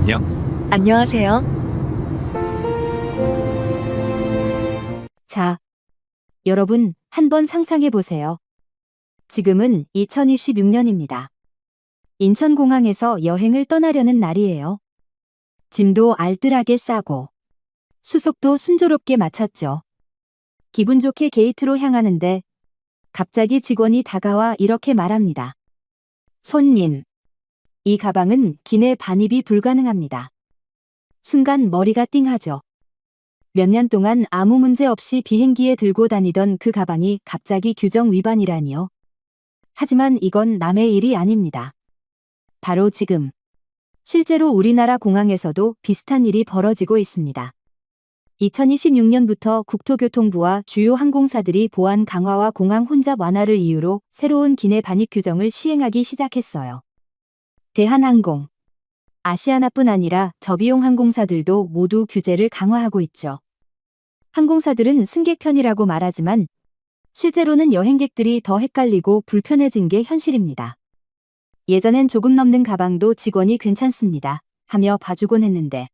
안녕. 안녕하세요. 자, 여러분, 한번 상상해 보세요. 지금은 2026년입니다. 인천공항에서 여행을 떠나려는 날이에요. 짐도 알뜰하게 싸고, 수속도 순조롭게 마쳤죠. 기분 좋게 게이트로 향하는데, 갑자기 직원이 다가와 이렇게 말합니다. 손님, 이 가방은 기내 반입이 불가능합니다. 순간 머리가 띵하죠. 몇 년 동안 아무 문제 없이 비행기에 들고 다니던 그 가방이 갑자기 규정 위반이라니요. 하지만 이건 남의 일이 아닙니다. 바로 지금, 실제로 우리나라 공항에서도 비슷한 일이 벌어지고 있습니다. 2026년부터 국토교통부와 주요 항공사들이 보안 강화와 공항 혼잡 완화를 이유로 새로운 기내 반입 규정을 시행하기 시작했어요. 대한항공, 아시아나뿐 아니라 저비용 항공사들도 모두 규제를 강화하고 있죠. 항공사들은 승객 편이라고 말하지만 실제로는 여행객들이 더 헷갈리고 불편해진 게 현실입니다. 예전엔 조금 넘는 가방도 직원이 괜찮습니다 하며 봐주곤 했는데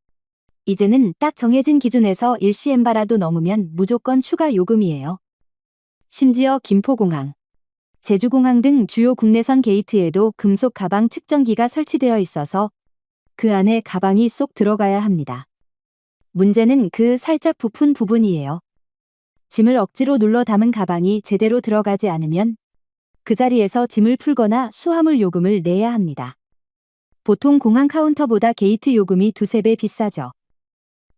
이제는 딱 정해진 기준에서 1cm바라도 넘으면 무조건 추가 요금이에요. 심지어 김포공항, 제주공항 등 주요 국내선 게이트에도 금속 가방 측정기가 설치되어 있어서 그 안에 가방이 쏙 들어가야 합니다. 문제는 그 살짝 부푼 부분이에요. 짐을 억지로 눌러 담은 가방이 제대로 들어가지 않으면 그 자리에서 짐을 풀거나 수화물 요금을 내야 합니다. 보통 공항 카운터보다 게이트 요금이 두세 배 비싸죠.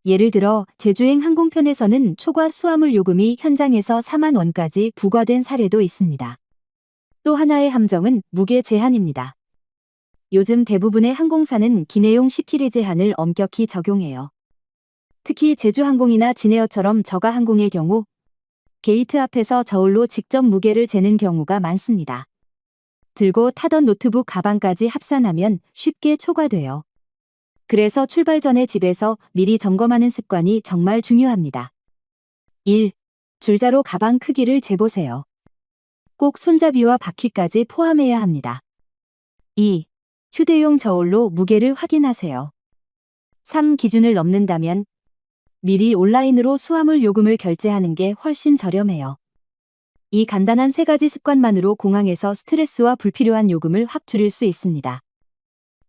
예를 들어 제주행 항공편에서는 초과 수화물 요금이 현장에서 4만 원까지 부과된 사례도 있습니다. 또 하나의 함정은 무게 제한입니다. 요즘 대부분의 항공사는 기내용 10kg 제한을 엄격히 적용해요. 특히 제주항공이나 진에어처럼 저가항공의 경우 게이트 앞에서 저울로 직접 무게를 재는 경우가 많습니다. 들고 타던 노트북 가방까지 합산하면 쉽게 초과돼요. 그래서 출발 전에 집에서 미리 점검하는 습관이 정말 중요합니다. 1. 줄자로 가방 크기를 재보세요. 꼭 손잡이와 바퀴까지 포함해야 합니다. 2. 휴대용 저울로 무게를 확인하세요. 3. 기준을 넘는다면 미리 온라인으로 수화물 요금을 결제하는 게 훨씬 저렴해요. 이 간단한 세 가지 습관만으로 공항에서 스트레스와 불필요한 요금을 확 줄일 수 있습니다.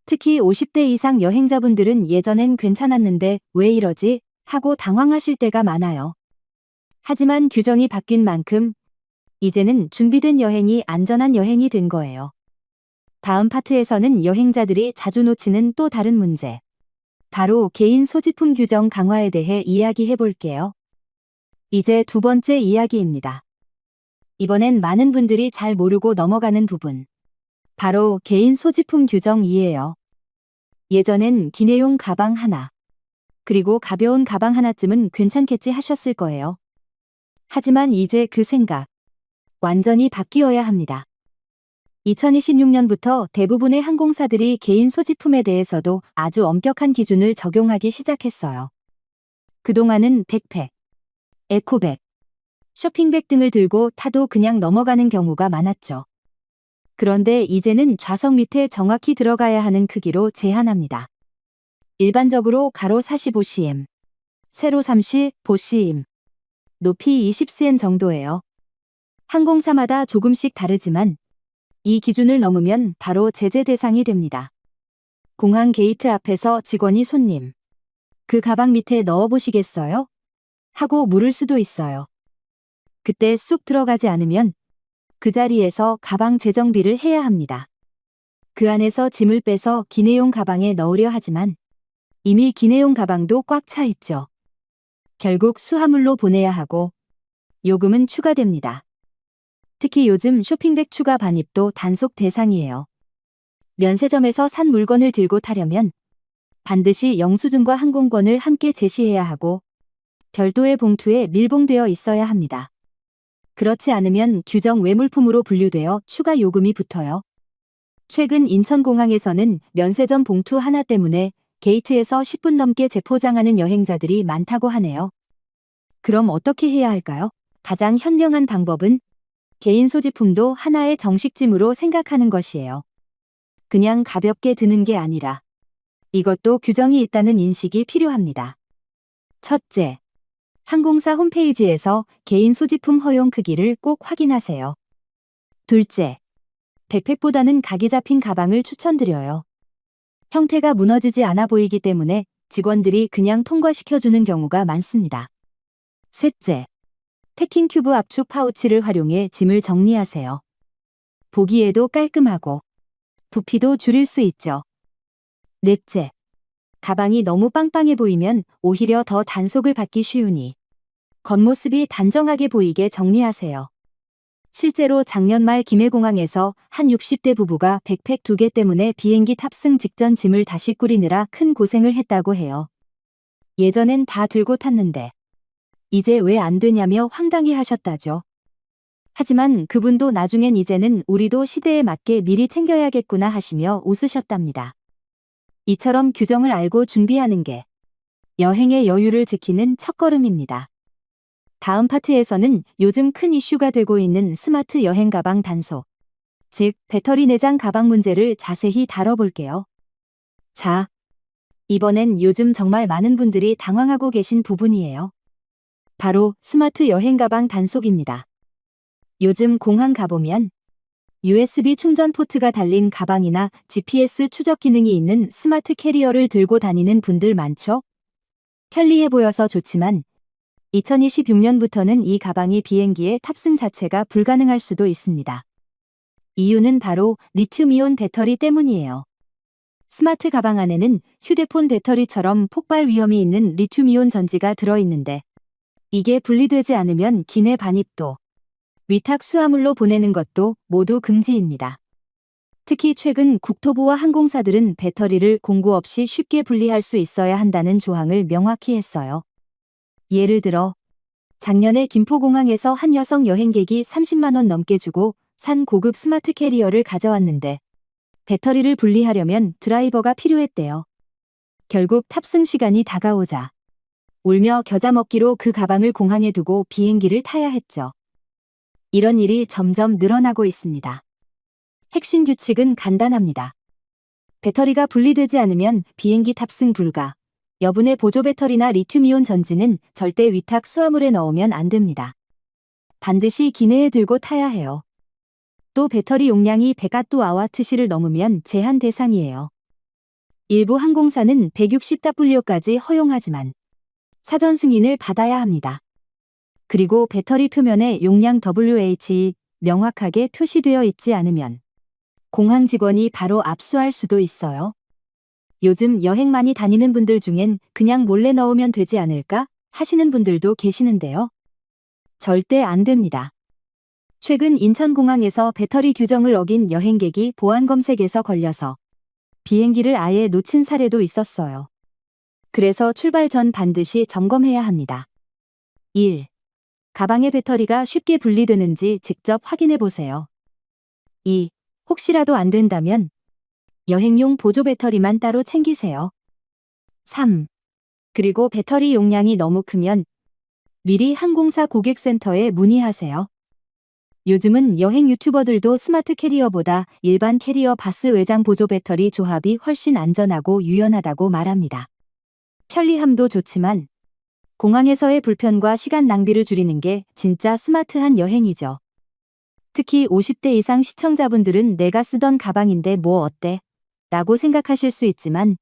특히 50대 이상 여행자분들은 예전엔 괜찮았는데 왜 이러지? 하고 당황하실 때가 많아요. 하지만 규정이 바뀐 만큼 이제는 준비된 여행이 안전한 여행이 된 거예요. 다음 파트에서는 여행자들이 자주 놓치는 또 다른 문제, 바로 개인 소지품 규정 강화에 대해 이야기해 볼게요. 이제 두 번째 이야기입니다. 이번엔 많은 분들이 잘 모르고 넘어가는 부분, 바로 개인 소지품 규정이에요. 예전엔 기내용 가방 하나, 그리고 가벼운 가방 하나쯤은 괜찮겠지 하셨을 거예요. 하지만 이제 그 생각, 완전히 바뀌어야 합니다. 2026년부터 대부분의 항공사들이 개인 소지품에 대해서도 아주 엄격한 기준을 적용하기 시작했어요. 그동안은 백팩, 에코백, 쇼핑백 등을 들고 타도 그냥 넘어가는 경우가 많았죠. 그런데 이제는 좌석 밑에 정확히 들어가야 하는 크기로 제한합니다. 일반적으로 가로 45cm, 세로 35cm, 높이 20cm 정도예요. 항공사마다 조금씩 다르지만 이 기준을 넘으면 바로 제재 대상이 됩니다. 공항 게이트 앞에서 직원이 손님, 그 가방 밑에 넣어보시겠어요? 하고 물을 수도 있어요. 그때 쑥 들어가지 않으면 그 자리에서 가방 재정비를 해야 합니다. 그 안에서 짐을 빼서 기내용 가방에 넣으려 하지만 이미 기내용 가방도 꽉 차 있죠. 결국 수화물로 보내야 하고 요금은 추가됩니다. 특히 요즘 쇼핑백 추가 반입도 단속 대상이에요. 면세점에서 산 물건을 들고 타려면 반드시 영수증과 항공권을 함께 제시해야 하고 별도의 봉투에 밀봉되어 있어야 합니다. 그렇지 않으면 규정 외물품으로 분류되어 추가 요금이 붙어요. 최근 인천공항에서는 면세점 봉투 하나 때문에 게이트에서 10분 넘게 재포장하는 여행자들이 많다고 하네요. 그럼 어떻게 해야 할까요? 가장 현명한 방법은 개인 소지품도 하나의 정식짐으로 생각하는 것이에요. 그냥 가볍게 드는 게 아니라 이것도 규정이 있다는 인식이 필요합니다. 첫째, 항공사 홈페이지에서 개인 소지품 허용 크기를 꼭 확인하세요. 둘째, 백팩보다는 각이 잡힌 가방을 추천드려요. 형태가 무너지지 않아 보이기 때문에 직원들이 그냥 통과시켜주는 경우가 많습니다. 셋째, 태킹 큐브 압축 파우치를 활용해 짐을 정리하세요. 보기에도 깔끔하고 부피도 줄일 수 있죠. 넷째, 가방이 너무 빵빵해 보이면 오히려 더 단속을 받기 쉬우니 겉모습이 단정하게 보이게 정리하세요. 실제로 작년 말 김해공항에서 한 60대 부부가 백팩 2개 때문에 비행기 탑승 직전 짐을 다시 꾸리느라 큰 고생을 했다고 해요. 예전엔 다 들고 탔는데 이제 왜 안 되냐며 황당해 하셨다죠. 하지만 그분도 나중엔 이제는 우리도 시대에 맞게 미리 챙겨야겠구나 하시며 웃으셨답니다. 이처럼 규정을 알고 준비하는 게 여행의 여유를 지키는 첫걸음입니다. 다음 파트에서는 요즘 큰 이슈가 되고 있는 스마트 여행 가방 단속, 즉 배터리 내장 가방 문제를 자세히 다뤄볼게요. 자, 이번엔 요즘 정말 많은 분들이 당황하고 계신 부분이에요. 바로 스마트 여행 가방 단속입니다. 요즘 공항 가보면 USB 충전 포트가 달린 가방이나 GPS 추적 기능이 있는 스마트 캐리어를 들고 다니는 분들 많죠? 편리해 보여서 좋지만 2026년부터는 이 가방이 비행기에 탑승 자체가 불가능할 수도 있습니다. 이유는 바로 리튬이온 배터리 때문이에요. 스마트 가방 안에는 휴대폰 배터리처럼 폭발 위험이 있는 리튬이온 전지가 들어있는데 이게 분리되지 않으면 기내 반입도, 위탁 수화물로 보내는 것도 모두 금지입니다. 특히 최근 국토부와 항공사들은 배터리를 공구 없이 쉽게 분리할 수 있어야 한다는 조항을 명확히 했어요. 예를 들어 작년에 김포공항에서 한 여성 여행객이 30만 원 넘게 주고 산 고급 스마트 캐리어를 가져왔는데 배터리를 분리하려면 드라이버가 필요했대요. 결국 탑승 시간이 다가오자 울며 겨자 먹기로 그 가방을 공항에 두고 비행기를 타야 했죠. 이런 일이 점점 늘어나고 있습니다. 핵심 규칙은 간단합니다. 배터리가 분리되지 않으면 비행기 탑승 불가. 여분의 보조 배터리나 리튬이온 전지는 절대 위탁 수화물에 넣으면 안 됩니다. 반드시 기내에 들고 타야 해요. 또 배터리 용량이 100Wh시를 넘으면 제한 대상이에요. 일부 항공사는 160W까지 허용하지만 사전 승인을 받아야 합니다. 그리고 배터리 표면에 용량 WH 명확하게 표시되어 있지 않으면 공항 직원이 바로 압수할 수도 있어요. 요즘 여행 많이 다니는 분들 중엔 그냥 몰래 넣으면 되지 않을까 하시는 분들도 계시는데요. 절대 안 됩니다. 최근 인천공항에서 배터리 규정을 어긴 여행객이 보안 검색에서 걸려서 비행기를 아예 놓친 사례도 있었어요. 그래서 출발 전 반드시 점검해야 합니다. 1. 가방의 배터리가 쉽게 분리되는지 직접 확인해 보세요. 2. 혹시라도 안 된다면 여행용 보조 배터리만 따로 챙기세요. 3. 그리고 배터리 용량이 너무 크면 미리 항공사 고객센터에 문의하세요. 요즘은 여행 유튜버들도 스마트 캐리어보다 일반 캐리어 바스 외장 보조 배터리 조합이 훨씬 안전하고 유연하다고 말합니다. 편리함도 좋지만 공항에서의 불편과 시간 낭비를 줄이는 게 진짜 스마트한 여행이죠. 특히 50대 이상 시청자분들은 내가 쓰던 가방인데 뭐 어때? 라고 생각하실 수 있지만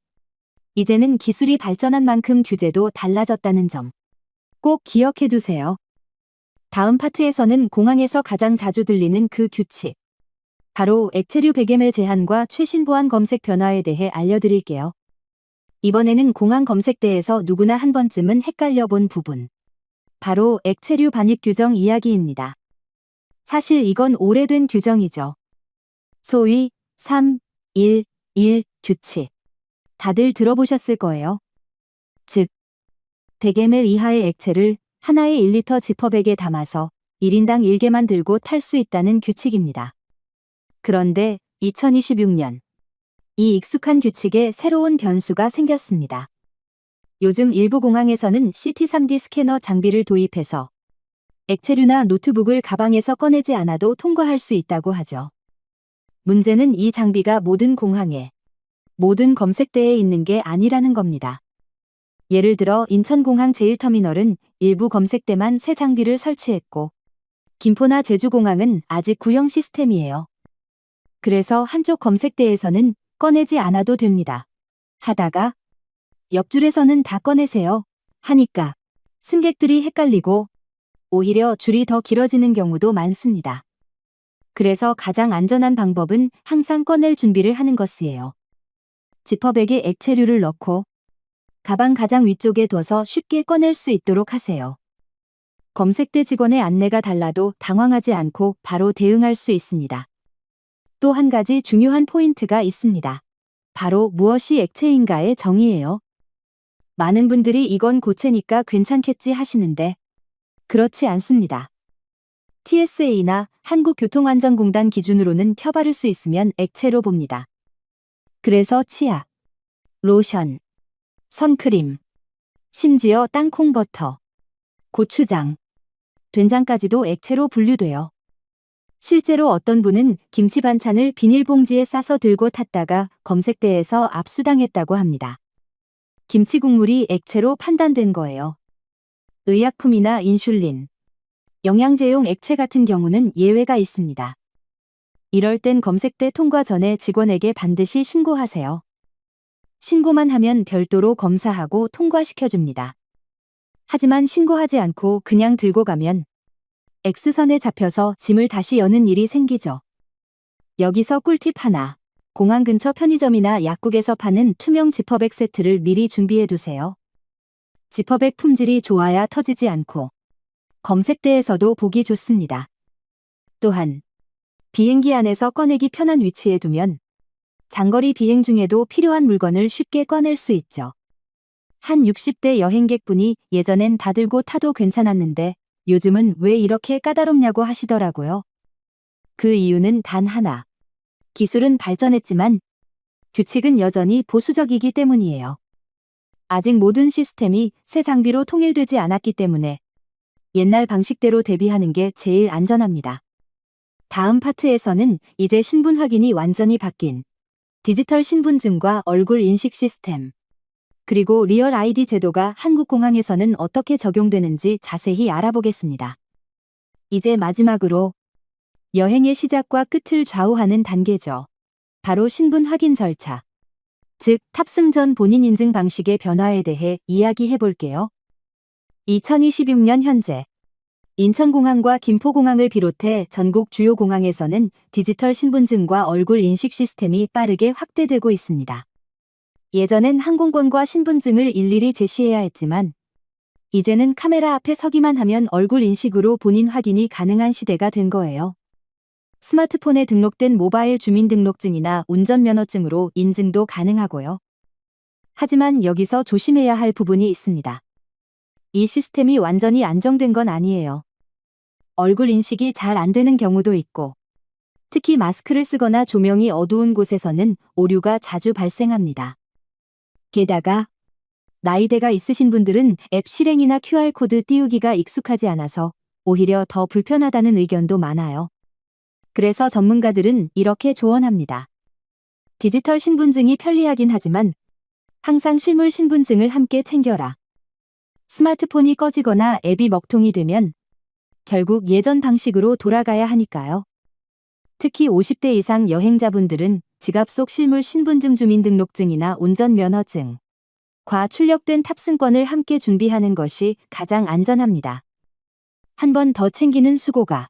이제는 기술이 발전한 만큼 규제도 달라졌다는 점 꼭 기억해 두세요. 다음 파트에서는 공항에서 가장 자주 들리는 그 규칙, 바로 액체류 100ml 제한과 최신 보안 검색 변화에 대해 알려드릴게요. 이번에는 공항 검색대에서 누구나 한 번쯤은 헷갈려 본 부분, 바로 액체류 반입 규정 이야기입니다. 사실 이건 오래된 규정이죠. 소위 3-1-1 규칙. 다들 들어보셨을 거예요. 즉, 100ml 이하의 액체를 하나의 1리터 지퍼백에 담아서 1인당 1개만 들고 탈 수 있다는 규칙입니다. 그런데 2026년, 이 익숙한 규칙에 새로운 변수가 생겼습니다. 요즘 일부 공항에서는 CT 3D 스캐너 장비를 도입해서 액체류나 노트북을 가방에서 꺼내지 않아도 통과할 수 있다고 하죠. 문제는 이 장비가 모든 공항에 모든 검색대에 있는 게 아니라는 겁니다. 예를 들어 인천공항 제1터미널은 일부 검색대만 새 장비를 설치했고 김포나 제주공항은 아직 구형 시스템이에요. 그래서 한쪽 검색대에서는 꺼내지 않아도 됩니다. 하다가 옆줄에서는 다 꺼내세요 하니까 승객들이 헷갈리고 오히려 줄이 더 길어지는 경우도 많습니다. 그래서 가장 안전한 방법은 항상 꺼낼 준비를 하는 것이에요. 지퍼백에 액체류를 넣고 가방 가장 위쪽에 둬서 쉽게 꺼낼 수 있도록 하세요. 검색대 직원의 안내가 달라도 당황하지 않고 바로 대응할 수 있습니다. 또 한 가지 중요한 포인트가 있습니다. 바로 무엇이 액체인가의 정의예요. 많은 분들이 이건 고체니까 괜찮겠지 하시는데 그렇지 않습니다. TSA나 한국교통안전공단 기준으로는 펴바를 수 있으면 액체로 봅니다. 그래서 치약, 로션, 선크림, 심지어 땅콩버터, 고추장, 된장까지도 액체로 분류돼요. 실제로 어떤 분은 김치 반찬을 비닐봉지에 싸서 들고 탔다가 검색대에서 압수당했다고 합니다. 김치 국물이 액체로 판단된 거예요. 의약품이나 인슐린, 영양제용 액체 같은 경우는 예외가 있습니다. 이럴 땐 검색대 통과 전에 직원에게 반드시 신고하세요. 신고만 하면 별도로 검사하고 통과시켜줍니다. 하지만 신고하지 않고 그냥 들고 가면 X선에 잡혀서 짐을 다시 여는 일이 생기죠. 여기서 꿀팁 하나. 공항 근처 편의점이나 약국에서 파는 투명 지퍼백 세트를 미리 준비해 두세요. 지퍼백 품질이 좋아야 터지지 않고 검색대에서도 보기 좋습니다. 또한 비행기 안에서 꺼내기 편한 위치에 두면 장거리 비행 중에도 필요한 물건을 쉽게 꺼낼 수 있죠. 한 60대 여행객분이 예전엔 다 들고 타도 괜찮았는데 요즘은 왜 이렇게 까다롭냐고 하시더라고요. 그 이유는 단 하나. 기술은 발전했지만 규칙은 여전히 보수적이기 때문이에요. 아직 모든 시스템이 새 장비로 통일되지 않았기 때문에 옛날 방식대로 대비하는 게 제일 안전합니다. 다음 파트에서는 이제 신분 확인이 완전히 바뀐 디지털 신분증과 얼굴 인식 시스템, 그리고 리얼 아이디 제도가 한국 공항에서는 어떻게 적용되는지 자세히 알아보겠습니다. 이제 마지막으로 여행의 시작과 끝을 좌우하는 단계죠. 바로 신분 확인 절차, 즉 탑승 전 본인 인증 방식의 변화에 대해 이야기해 볼게요. 2026년 현재 인천공항과 김포공항을 비롯해 전국 주요 공항에서는 디지털 신분증과 얼굴 인식 시스템이 빠르게 확대되고 있습니다. 예전엔 항공권과 신분증을 일일이 제시해야 했지만 이제는 카메라 앞에 서기만 하면 얼굴 인식으로 본인 확인이 가능한 시대가 된 거예요. 스마트폰에 등록된 모바일 주민등록증이나 운전면허증으로 인증도 가능하고요. 하지만 여기서 조심해야 할 부분이 있습니다. 이 시스템이 완전히 안정된 건 아니에요. 얼굴 인식이 잘 안 되는 경우도 있고, 특히 마스크를 쓰거나 조명이 어두운 곳에서는 오류가 자주 발생합니다. 게다가 나이대가 있으신 분들은 앱 실행이나 QR코드 띄우기가 익숙하지 않아서 오히려 더 불편하다는 의견도 많아요. 그래서 전문가들은 이렇게 조언합니다. 디지털 신분증이 편리하긴 하지만 항상 실물 신분증을 함께 챙겨라. 스마트폰이 꺼지거나 앱이 먹통이 되면 결국 예전 방식으로 돌아가야 하니까요. 특히 50대 이상 여행자분들은 지갑 속 실물 신분증 주민등록증이나 운전면허증, 과 출력된 탑승권을 함께 준비하는 것이 가장 안전합니다. 한 번 더 챙기는 수고가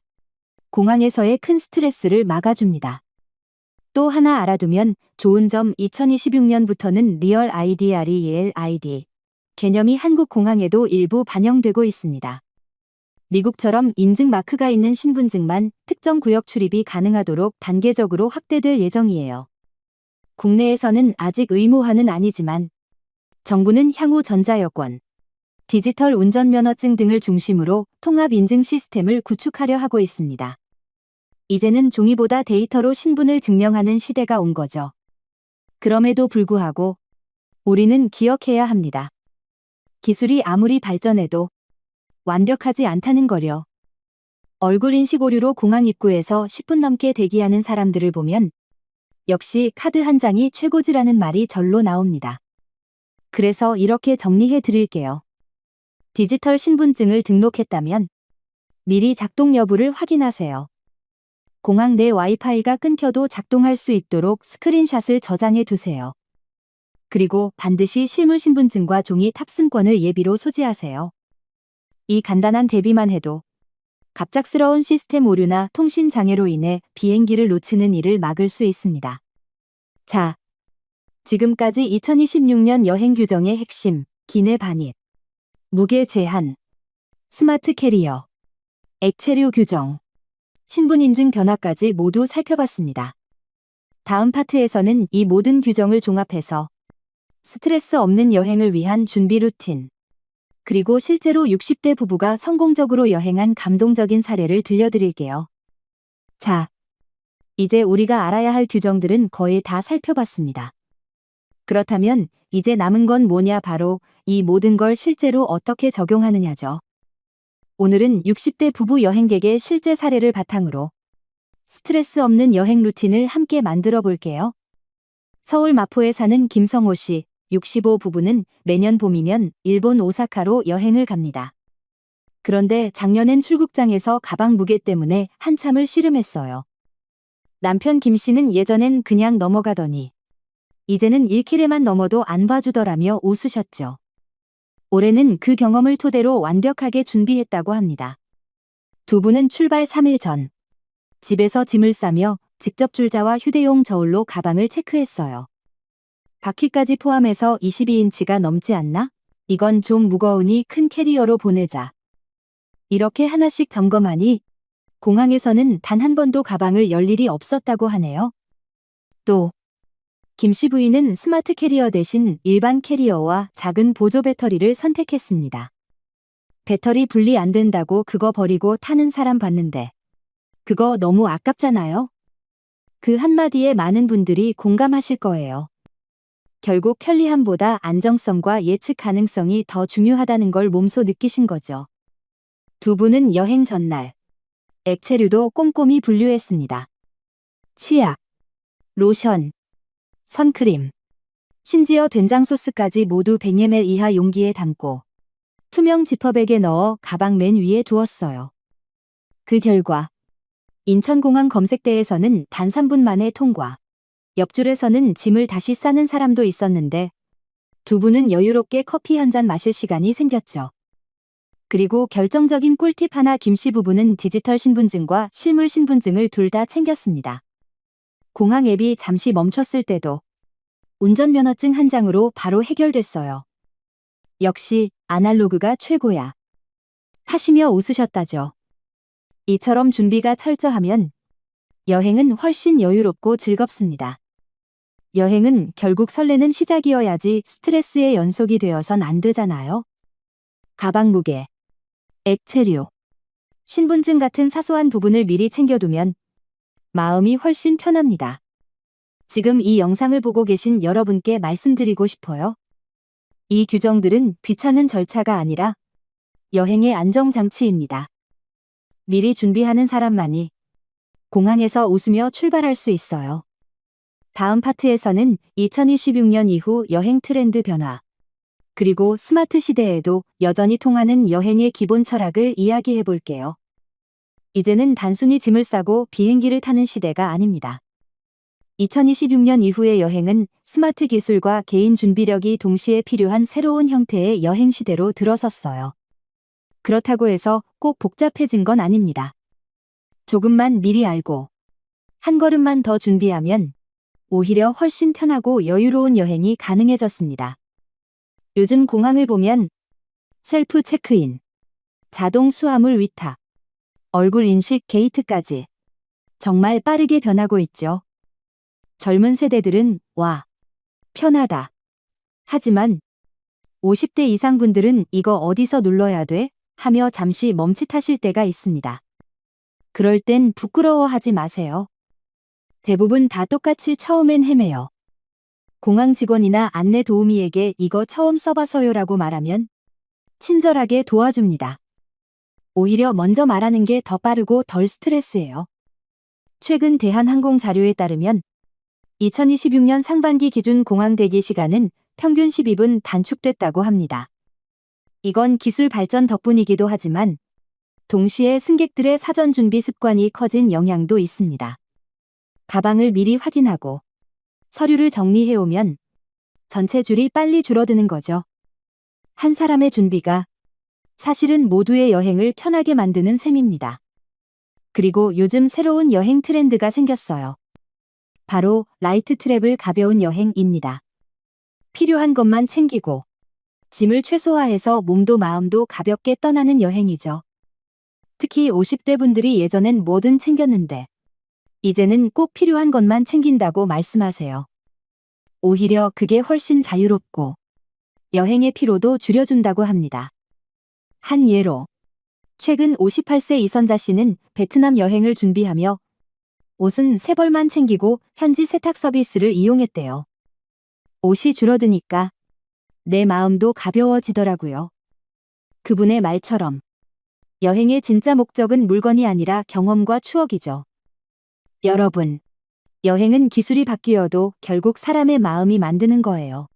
공항에서의 큰 스트레스를 막아줍니다. 또 하나 알아두면 좋은 점 2026년부터는 리얼 아이디 REAL 개념이 한국 공항에도 일부 반영되고 있습니다. 미국처럼 인증 마크가 있는 신분증만 특정 구역 출입이 가능하도록 단계적으로 확대될 예정이에요. 국내에서는 아직 의무화는 아니지만 정부는 향후 전자여권, 디지털 운전면허증 등을 중심으로 통합 인증 시스템을 구축하려 하고 있습니다. 이제는 종이보다 데이터로 신분을 증명하는 시대가 온 거죠. 그럼에도 불구하고 우리는 기억해야 합니다. 기술이 아무리 발전해도 완벽하지 않다는 거려. 얼굴 인식 오류로 공항 입구에서 10분 넘게 대기하는 사람들을 보면 역시 카드 한 장이 최고지라는 말이 절로 나옵니다. 그래서 이렇게 정리해 드릴게요. 디지털 신분증을 등록했다면 미리 작동 여부를 확인하세요. 공항 내 와이파이가 끊겨도 작동할 수 있도록 스크린샷을 저장해 두세요. 그리고 반드시 실물 신분증과 종이 탑승권을 예비로 소지하세요. 이 간단한 대비만 해도 갑작스러운 시스템 오류나 통신 장애로 인해 비행기를 놓치는 일을 막을 수 있습니다. 자, 지금까지 2026년 여행 규정의 핵심, 기내 반입, 무게 제한, 스마트 캐리어, 액체류 규정, 신분인증 변화까지 모두 살펴봤습니다. 다음 파트에서는 이 모든 규정을 종합해서 스트레스 없는 여행을 위한 준비 루틴, 그리고 실제로 60대 부부가 성공적으로 여행한 감동적인 사례를 들려드릴게요. 자, 이제 우리가 알아야 할 규정들은 거의 다 살펴봤습니다. 그렇다면 이제 남은 건 뭐냐, 바로 이 모든 걸 실제로 어떻게 적용하느냐죠. 오늘은 60대 부부 여행객의 실제 사례를 바탕으로 스트레스 없는 여행 루틴을 함께 만들어 볼게요. 서울 마포에 사는 김성호 씨, 65 부부는 매년 봄이면 일본 오사카로 여행을 갑니다. 그런데 작년엔 출국장에서 가방 무게 때문에 한참을 씨름했어요. 남편 김 씨는 예전엔 그냥 넘어가더니 이제는 1kg만 넘어도 안 봐주더라며 웃으셨죠. 올해는 그 경험을 토대로 완벽하게 준비했다고 합니다. 두 분은 출발 3일 전 집에서 짐을 싸며 직접 줄자와 휴대용 저울로 가방을 체크했어요. 바퀴까지 포함해서 22인치가 넘지 않나? 이건 좀 무거우니 큰 캐리어로 보내자. 이렇게 하나씩 점검하니 공항에서는 단 한 번도 가방을 열 일이 없었다고 하네요. 또 김씨 부인은 스마트 캐리어 대신 일반 캐리어와 작은 보조 배터리를 선택했습니다. 배터리 분리 안 된다고 그거 버리고 타는 사람 봤는데 그거 너무 아깝잖아요. 그 한마디에 많은 분들이 공감하실 거예요. 결국 편리함보다 안정성과 예측 가능성이 더 중요하다는 걸 몸소 느끼신 거죠. 두 분은 여행 전날 액체류도 꼼꼼히 분류했습니다. 치약, 로션, 선크림, 심지어 된장 소스까지 모두 100ml 이하 용기에 담고 투명 지퍼백에 넣어 가방 맨 위에 두었어요. 그 결과 인천공항 검색대에서는 단 3분 만에 통과. 옆줄에서는 짐을 다시 싸는 사람도 있었는데 두 분은 여유롭게 커피 한 잔 마실 시간이 생겼죠. 그리고 결정적인 꿀팁 하나, 김씨 부부는 디지털 신분증과 실물 신분증을 둘 다 챙겼습니다. 공항 앱이 잠시 멈췄을 때도 운전면허증 한 장으로 바로 해결됐어요. 역시 아날로그가 최고야 하시며 웃으셨다죠. 이처럼 준비가 철저하면 여행은 훨씬 여유롭고 즐겁습니다. 여행은 결국 설레는 시작이어야지 스트레스의 연속이 되어선 안 되잖아요. 가방 무게, 액체류, 신분증 같은 사소한 부분을 미리 챙겨두면 마음이 훨씬 편합니다. 지금 이 영상을 보고 계신 여러분께 말씀드리고 싶어요. 이 규정들은 귀찮은 절차가 아니라 여행의 안정장치입니다. 미리 준비하는 사람만이 공항에서 웃으며 출발할 수 있어요. 다음 파트에서는 2026년 이후 여행 트렌드 변화, 그리고 스마트 시대에도 여전히 통하는 여행의 기본 철학을 이야기해 볼게요. 이제는 단순히 짐을 싸고 비행기를 타는 시대가 아닙니다. 2026년 이후의 여행은 스마트 기술과 개인 준비력이 동시에 필요한 새로운 형태의 여행 시대로 들어섰어요. 그렇다고 해서 꼭 복잡해진 건 아닙니다. 조금만 미리 알고 한 걸음만 더 준비하면 오히려 훨씬 편하고 여유로운 여행이 가능해졌습니다. 요즘 공항을 보면 셀프 체크인, 자동 수화물 위탁, 얼굴 인식 게이트까지 정말 빠르게 변하고 있죠. 젊은 세대들은 와, 편하다. 하지만 50대 이상 분들은 이거 어디서 눌러야 돼? 하며 잠시 멈칫하실 때가 있습니다. 그럴 땐 부끄러워하지 마세요. 대부분 다 똑같이 처음엔 헤매요. 공항 직원이나 안내 도우미에게 이거 처음 써봐서요라고 말하면 친절하게 도와줍니다. 오히려 먼저 말하는 게 더 빠르고 덜 스트레스예요. 최근 대한항공 자료에 따르면 2026년 상반기 기준 공항 대기 시간은 평균 12분 단축됐다고 합니다. 이건 기술 발전 덕분이기도 하지만 동시에 승객들의 사전 준비 습관이 커진 영향도 있습니다. 가방을 미리 확인하고 서류를 정리해오면 전체 줄이 빨리 줄어드는 거죠. 한 사람의 준비가 사실은 모두의 여행을 편하게 만드는 셈입니다. 그리고 요즘 새로운 여행 트렌드가 생겼어요. 바로 라이트 트래블 가벼운 여행입니다. 필요한 것만 챙기고 짐을 최소화해서 몸도 마음도 가볍게 떠나는 여행이죠. 특히 50대 분들이 예전엔 뭐든 챙겼는데 이제는 꼭 필요한 것만 챙긴다고 말씀하세요. 오히려 그게 훨씬 자유롭고 여행의 피로도 줄여준다고 합니다. 한 예로 최근 58세 이선자 씨는 베트남 여행을 준비하며 옷은 3벌만 챙기고 현지 세탁 서비스를 이용했대요. 옷이 줄어드니까 내 마음도 가벼워지더라고요. 그분의 말처럼 여행의 진짜 목적은 물건이 아니라 경험과 추억이죠. 여러분, 여행은 기술이 바뀌어도 결국 사람의 마음이 만드는 거예요.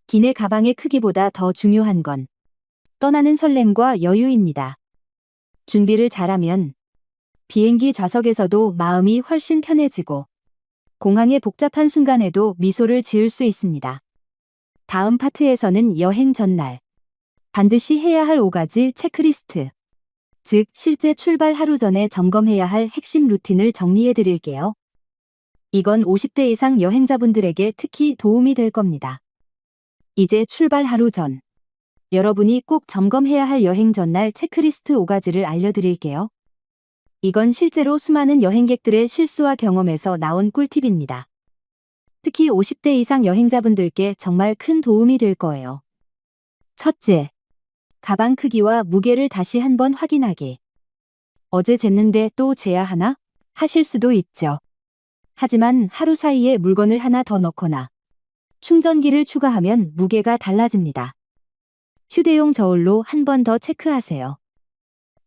기내 가방의 크기보다 더 중요한 건 떠나는 설렘과 여유입니다. 준비를 잘하면 비행기 좌석에서도 마음이 훨씬 편해지고 공항의 복잡한 순간에도 미소를 지을 수 있습니다. 다음 파트에서는 여행 전날 반드시 해야 할 5가지 체크리스트, 즉 실제 출발 하루 전에 점검해야 할 핵심 루틴을 정리해 드릴게요. 이건 50대 이상 여행자분들에게 특히 도움이 될 겁니다. 이제 출발 하루 전, 여러분이 꼭 점검해야 할 여행 전날 체크리스트 5가지를 알려드릴게요. 이건 실제로 수많은 여행객들의 실수와 경험에서 나온 꿀팁입니다. 특히 50대 이상 여행자분들께 정말 큰 도움이 될 거예요. 첫째, 가방 크기와 무게를 다시 한번 확인하기. 어제 쟀는데 또 재야 하나? 하실 수도 있죠. 하지만 하루 사이에 물건을 하나 더 넣거나 충전기를 추가하면 무게가 달라집니다. 휴대용 저울로 한 번 더 체크하세요.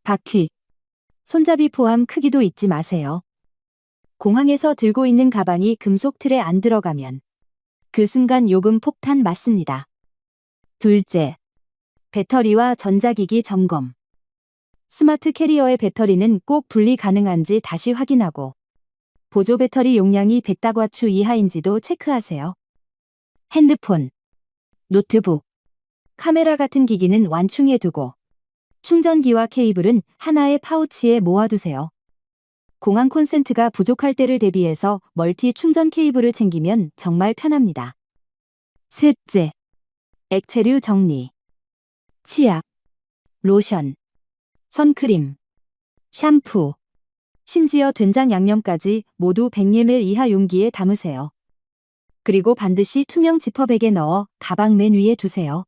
바퀴, 손잡이 포함 크기도 잊지 마세요. 공항에서 들고 있는 가방이 금속 틀에 안 들어가면 그 순간 요금 폭탄 맞습니다. 둘째, 배터리와 전자기기 점검. 스마트 캐리어의 배터리는 꼭 분리 가능한지 다시 확인하고 보조 배터리 용량이 100다과추 이하인지도 체크하세요. 핸드폰, 노트북, 카메라 같은 기기는 완충해 두고 충전기와 케이블은 하나의 파우치에 모아두세요. 공항 콘센트가 부족할 때를 대비해서 멀티 충전 케이블을 챙기면 정말 편합니다. 셋째, 액체류 정리. 치약, 로션, 선크림, 샴푸, 심지어 된장 양념까지 모두 100ml 이하 용기에 담으세요. 그리고 반드시 투명 지퍼백에 넣어 가방 맨 위에 두세요.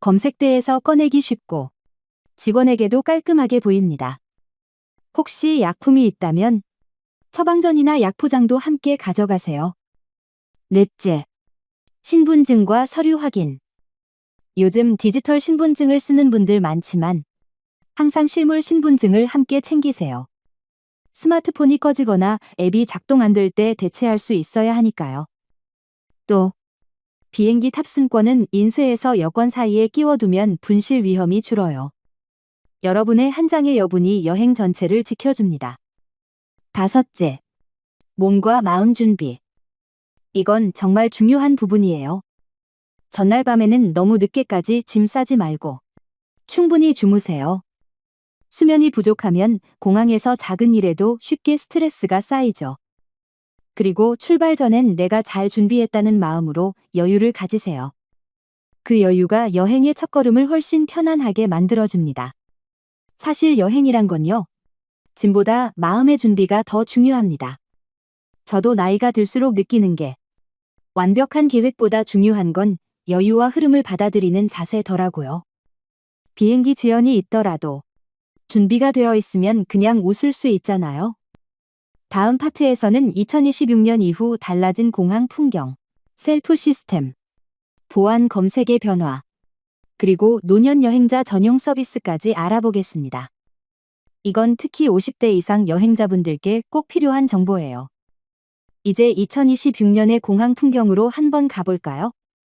검색대에서 꺼내기 쉽고 직원에게도 깔끔하게 보입니다. 혹시 약품이 있다면 처방전이나 약포장도 함께 가져가세요. 넷째, 신분증과 서류 확인. 요즘 디지털 신분증을 쓰는 분들 많지만 항상 실물 신분증을 함께 챙기세요. 스마트폰이 꺼지거나 앱이 작동 안 될 때 대체할 수 있어야 하니까요. 또 비행기 탑승권은 인쇄해서 여권 사이에 끼워두면 분실 위험이 줄어요. 여러분의 한 장의 여분이 여행 전체를 지켜줍니다. 다섯째, 몸과 마음 준비. 이건 정말 중요한 부분이에요. 전날 밤에는 너무 늦게까지 짐 싸지 말고 충분히 주무세요. 수면이 부족하면 공항에서 작은 일에도 쉽게 스트레스가 쌓이죠. 그리고 출발 전엔 내가 잘 준비했다는 마음으로 여유를 가지세요. 그 여유가 여행의 첫걸음을 훨씬 편안하게 만들어줍니다. 사실 여행이란 건요, 짐보다 마음의 준비가 더 중요합니다. 저도 나이가 들수록 느끼는 게 완벽한 계획보다 중요한 건 여유와 흐름을 받아들이는 자세더라고요. 비행기 지연이 있더라도 준비가 되어 있으면 그냥 웃을 수 있잖아요. 다음 파트에서는 2026년 이후 달라진 공항 풍경, 셀프 시스템, 보안 검색의 변화, 그리고 노년 여행자 전용 서비스까지 알아보겠습니다. 이건 특히 50대 이상 여행자분들께 꼭 필요한 정보예요. 이제 2026년의 공항 풍경으로 한번 가볼까요?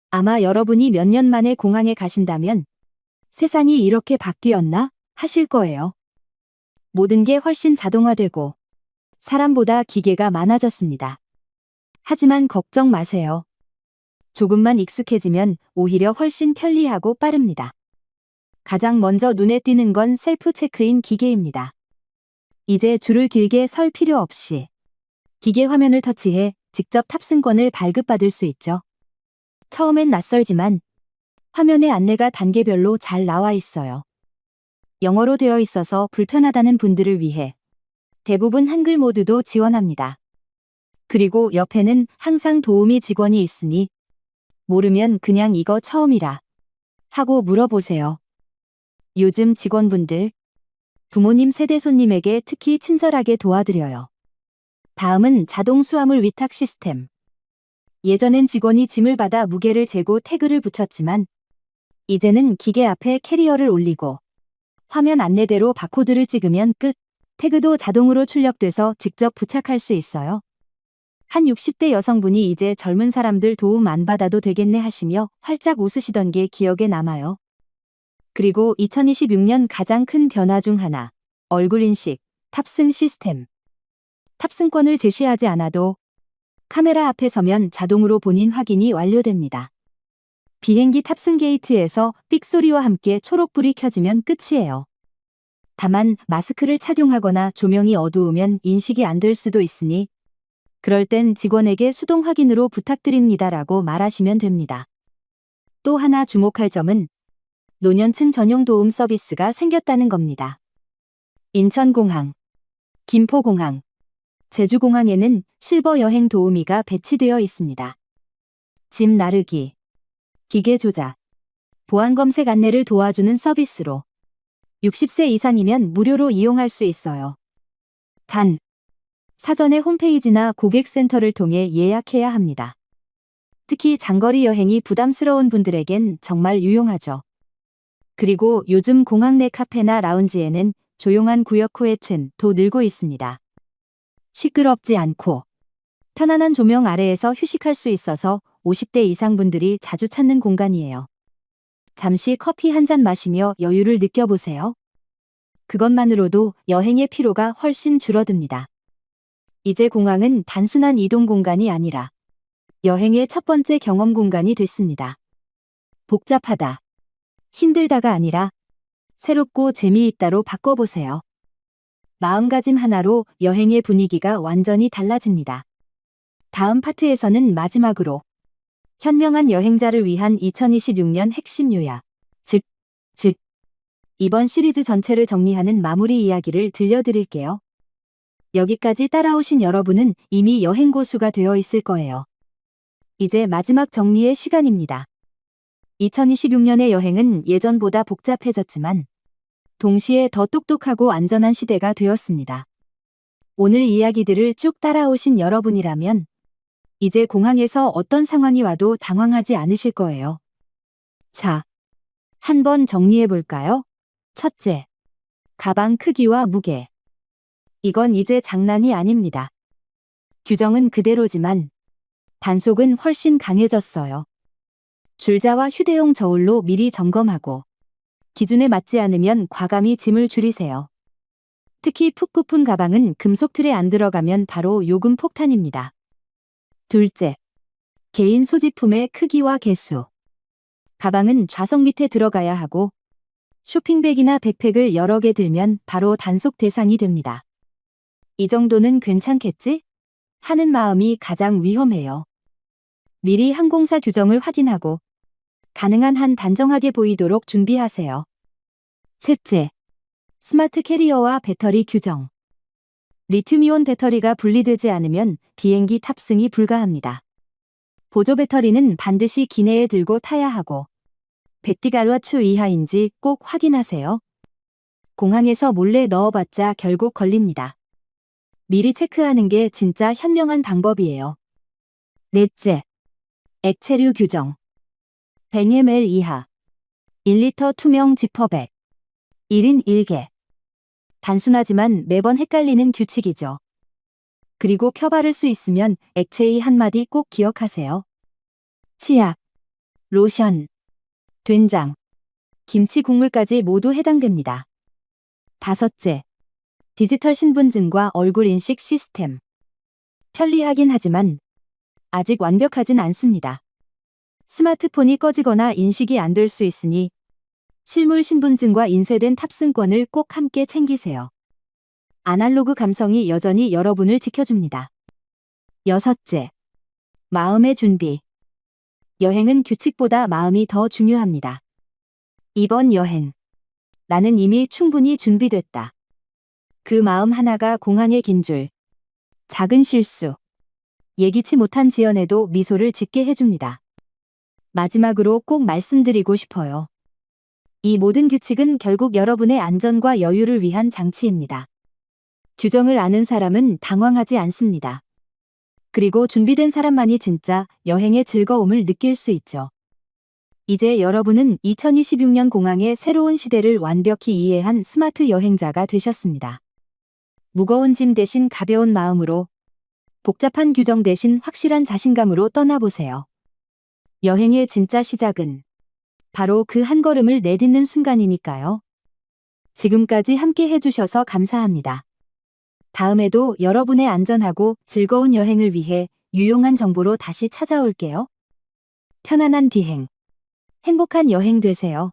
아마 여러분이 몇 년 만에 공항에 가신다면 세상이 이렇게 바뀌었나? 하실 거예요. 모든 게 훨씬 자동화되고 사람보다 기계가 많아졌습니다. 하지만 걱정 마세요. 조금만 익숙해지면 오히려 훨씬 편리하고 빠릅니다. 가장 먼저 눈에 띄는 건 셀프 체크인 기계입니다. 이제 줄을 길게 설 필요 없이 기계 화면을 터치해 직접 탑승권을 발급받을 수 있죠. 처음엔 낯설지만 화면에 안내가 단계별로 잘 나와 있어요. 영어로 되어 있어서 불편하다는 분들을 위해 대부분 한글 모드도 지원합니다. 그리고 옆에는 항상 도우미 직원이 있으니 모르면 그냥 이거 처음이라 하고 물어보세요. 요즘 직원분들, 부모님 세대 손님에게 특히 친절하게 도와드려요. 다음은 자동 수화물 위탁 시스템. 예전엔 직원이 짐을 받아 무게를 재고 태그를 붙였지만 이제는 기계 앞에 캐리어를 올리고 화면 안내대로 바코드를 찍으면 끝. 태그도 자동으로 출력돼서 직접 부착할 수 있어요. 한 60대 여성분이 이제 젊은 사람들 도움 안 받아도 되겠네 하시며 활짝 웃으시던 게 기억에 남아요. 그리고 2026년 가장 큰 변화 중 하나, 얼굴 인식, 탑승 시스템. 탑승권을 제시하지 않아도 카메라 앞에 서면 자동으로 본인 확인이 완료됩니다. 비행기 탑승 게이트에서 삑 소리와 함께 초록불이 켜지면 끝이에요. 다만 마스크를 착용하거나 조명이 어두우면 인식이 안 될 수도 있으니 그럴 땐 직원에게 수동 확인으로 부탁드립니다라고 말하시면 됩니다. 또 하나 주목할 점은 노년층 전용 도움 서비스가 생겼다는 겁니다. 인천공항, 김포공항, 제주공항에는 실버 여행 도우미가 배치되어 있습니다. 짐 나르기, 기계 조작, 보안 검색 안내를 도와주는 서비스로 60세 이상이면 무료로 이용할 수 있어요. 단, 사전에 홈페이지나 고객센터를 통해 예약해야 합니다. 특히 장거리 여행이 부담스러운 분들에겐 정말 유용하죠. 그리고 요즘 공항 내 카페나 라운지에는 조용한 구역 후에층도 늘고 있습니다. 시끄럽지 않고 편안한 조명 아래에서 휴식할 수 있어서 50대 이상 분들이 자주 찾는 공간이에요. 잠시 커피 한 잔 마시며 여유를 느껴보세요. 그것만으로도 여행의 피로가 훨씬 줄어듭니다. 이제 공항은 단순한 이동 공간이 아니라 여행의 첫 번째 경험 공간이 됐습니다. 복잡하다, 힘들다가 아니라 새롭고 재미있다로 바꿔보세요. 마음가짐 하나로 여행의 분위기가 완전히 달라집니다. 다음 파트에서는 마지막으로 현명한 여행자를 위한 2026년 핵심 요약, 즉, 이번 시리즈 전체를 정리하는 마무리 이야기를 들려드릴게요. 여기까지 따라오신 여러분은 이미 여행 고수가 되어 있을 거예요. 이제 마지막 정리의 시간입니다. 2026년의 여행은 예전보다 복잡해졌지만 동시에 더 똑똑하고 안전한 시대가 되었습니다. 오늘 이야기들을 쭉 따라오신 여러분이라면 이제 공항에서 어떤 상황이 와도 당황하지 않으실 거예요. 자, 한번 정리해 볼까요? 첫째, 가방 크기와 무게. 이건 이제 장난이 아닙니다. 규정은 그대로지만 단속은 훨씬 강해졌어요. 줄자와 휴대용 저울로 미리 점검하고 기준에 맞지 않으면 과감히 짐을 줄이세요. 특히 푹 부푼 가방은 금속 틀에 안 들어가면 바로 요금 폭탄입니다. 둘째, 개인 소지품의 크기와 개수. 가방은 좌석 밑에 들어가야 하고 쇼핑백이나 백팩을 여러 개 들면 바로 단속 대상이 됩니다. 이 정도는 괜찮겠지? 하는 마음이 가장 위험해요. 미리 항공사 규정을 확인하고 가능한 한 단정하게 보이도록 준비하세요. 셋째, 스마트 캐리어와 배터리 규정. 리튬이온 배터리가 분리되지 않으면 비행기 탑승이 불가합니다. 보조 배터리는 반드시 기내에 들고 타야 하고 배띠가루아추 이하인지 꼭 확인하세요. 공항에서 몰래 넣어봤자 결국 걸립니다. 미리 체크하는 게 진짜 현명한 방법이에요. 넷째, 액체류 규정. 100ml 이하, 1리터 투명 지퍼백, 1인 1개. 단순하지만 매번 헷갈리는 규칙이죠. 그리고 펴 바를 수 있으면 액체의 한마디 꼭 기억하세요. 치약, 로션, 된장, 김치 국물까지 모두 해당됩니다. 다섯째, 디지털 신분증과 얼굴 인식 시스템. 편리하긴 하지만 아직 완벽하진 않습니다. 스마트폰이 꺼지거나 인식이 안 될 수 있으니 실물 신분증과 인쇄된 탑승권을 꼭 함께 챙기세요. 아날로그 감성이 여전히 여러분을 지켜줍니다. 여섯째, 마음의 준비. 여행은 규칙보다 마음이 더 중요합니다. 이번 여행, 나는 이미 충분히 준비됐다. 그 마음 하나가 공항의 긴 줄, 작은 실수, 예기치 못한 지연에도 미소를 짓게 해줍니다. 마지막으로 꼭 말씀드리고 싶어요. 이 모든 규칙은 결국 여러분의 안전과 여유를 위한 장치입니다. 규정을 아는 사람은 당황하지 않습니다. 그리고 준비된 사람만이 진짜 여행의 즐거움을 느낄 수 있죠. 이제 여러분은 2026년 공항의 새로운 시대를 완벽히 이해한 스마트 여행자가 되셨습니다. 무거운 짐 대신 가벼운 마음으로, 복잡한 규정 대신 확실한 자신감으로 떠나보세요. 여행의 진짜 시작은 바로 그 한 걸음을 내딛는 순간이니까요. 지금까지 함께 해주셔서 감사합니다. 다음에도 여러분의 안전하고 즐거운 여행을 위해 유용한 정보로 다시 찾아올게요. 편안한 비행, 행복한 여행 되세요.